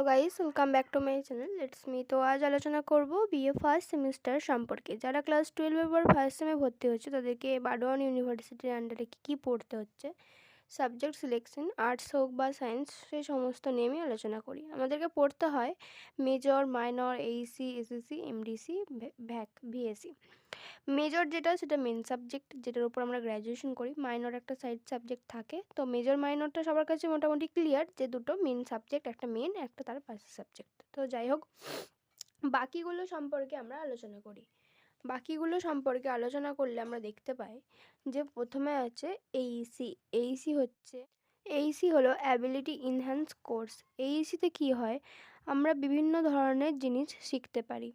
Guys, welcome back to my channel let's me. তো আজ আলোচনা করব বিএ ফার্স্ট সেমিস্টার সম্পর্কে। যারা ক্লাস 12 এবার ফার্স্ট সেমে ভর্তি হচ্ছে তাদেরকে বাডওয়ান ইউনিভার্সিটির আন্ডারে কী পড়তে হচ্ছে, সাবজেক্ট সিলেকশন, আর্টস হোক বা সায়েন্স, সেই সমস্ত নিয়ে আমি আলোচনা করি। আমাদেরকে পড়তে হয় major, minor, Aisi, SSC, MDC, ভ্যাক, VSC. Major যেটা সেটা মেন সাবজেক্ট, যেটার উপর আমরা গ্র্যাজুয়েশন করি। মাইনর একটা সাইড সাবজেক্ট থাকে। তো মেজর মাইনরটা সবার কাছে মোটামুটি ক্লিয়ার যে দুটো মেন সাবজেক্ট, একটা মেন, একটা তার পাশের সাবজেক্ট। তো যাই হোক, বাকিগুলো সম্পর্কে আমরা আলোচনা করি। বাকিগুলো সম্পর্কে আলোচনা করলে আমরা দেখতে পাই যে প্রথমে আছে এইসি। এইসি হলো অ্যাবিলিটি ইনহ্যান্স কোর্স। এইসিতে কী হয়, আমরা বিভিন্ন ধরনের জিনিস শিখতে পারি,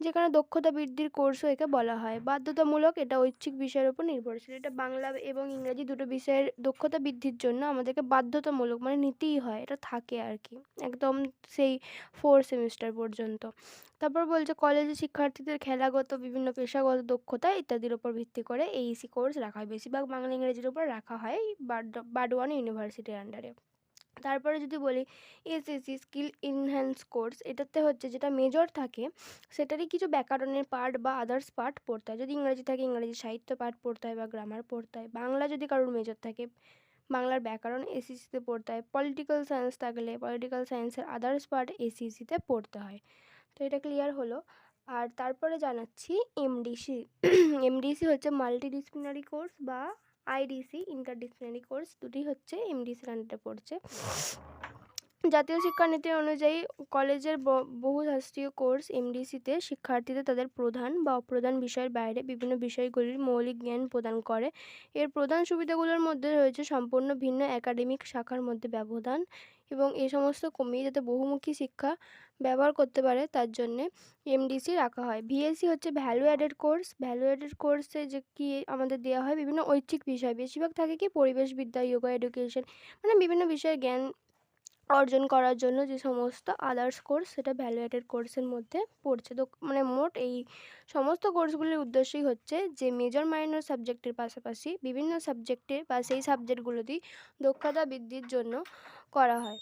যেখানে দক্ষতা বৃদ্ধির কোর্সও একে বলা হয়। বাধ্যতামূলক, এটা ঐচ্ছিক বিষয়ের উপর নির্ভরশীল। এটা বাংলা এবং ইংরাজি দুটো বিষয়ের দক্ষতা বৃদ্ধির জন্য আমাদেরকে বাধ্যতামূলক মানে নিতেই হয়, এটা থাকে আর কি, একদম সেই 4 সেমিস্টার পর্যন্ত। তারপর বলছে কলেজে শিক্ষার্থীদের খেলাগত, বিভিন্ন পেশাগত দক্ষতা ইত্যাদির উপর ভিত্তি করে এইসি কোর্স রাখা হয়। বেশিরভাগ বাংলা ইংরেজির উপর রাখা হয় বাডওয়ান ইউনিভার্সিটির আন্ডারে। তারপরে যদি বলি এসএসসি স্কিল ইনহ্যান্স কোর্স, এটাতে হচ্ছে যেটা মেজর থাকে সেটারই কিছু ব্যাকরণের পার্ট বা আদার্স পার্ট পড়তে হয়। যদি ইংরাজি থাকে ইংরাজি সাহিত্য পাঠ পড়তে হয় বা গ্রামার পড়তে হয়। বাংলা যদি কারোর মেজর থাকে, বাংলার ব্যাকরণ এসএসসিতে পড়তে হয়। পলিটিক্যাল সায়েন্স থাকলে পলিটিক্যাল সায়েন্সের আদার্স পার্ট এসএসসিতে পড়তে হয়। তো এটা ক্লিয়ার হলো। আর তারপরে জানাচ্ছি এমডিসি। এমডিসি হচ্ছে মাল্টিডিসিপ্লিনারি কোর্স বা আইডিসি ইন্টারডিসিপ্লিনারি কোর্স, দুটি হচ্ছে এমডিসির আন্ডারে পড়ছে। জাতীয় শিক্ষানীতি অনুযায়ী কলেজের বহুশাস্ত্রীয় কোর্স এমডিসিতে শিক্ষার্থীদের তাদের প্রধান বা অপ্রধান বিষয়ের বাইরে বিভিন্ন বিষয়গুলির মৌলিক জ্ঞান প্রদান করে। এর প্রধান সুবিধাগুলোর মধ্যে রয়েছে সম্পূর্ণ ভিন্ন একাডেমিক শাখার মধ্যে ব্যবধান এবং এই সমস্ত কমিয়ে যাতে বহুমুখী শিক্ষা ব্যবহার করতে পারে তার জন্যে এমডিসি রাখা হয়। ভিএসসি হচ্ছে value added course. Value added কোর্সে যে কি আমাদের দেওয়া হয় বিভিন্ন ঐচ্ছিক বিষয়, বেশিরভাগ থাকে কি পরিবেশবিদ্যা, যোগা, এডুকেশন, মানে বিভিন্ন বিষয়ে জ্ঞান অর্জন করার জন্য যে সমস্ত আদার্স কোর্স, সেটা ভ্যালু অ্যাডেড কোর্সের মধ্যে পড়ছে। তো মানে মোট এই সমস্ত কোর্সগুলির উদ্দেশ্যই হচ্ছে যে মেজর মাইনর সাবজেক্টের পাশাপাশি বিভিন্ন সাবজেক্টের বা সেই সাবজেক্টগুলোতেই দক্ষতা বৃদ্ধির জন্য করা হয়।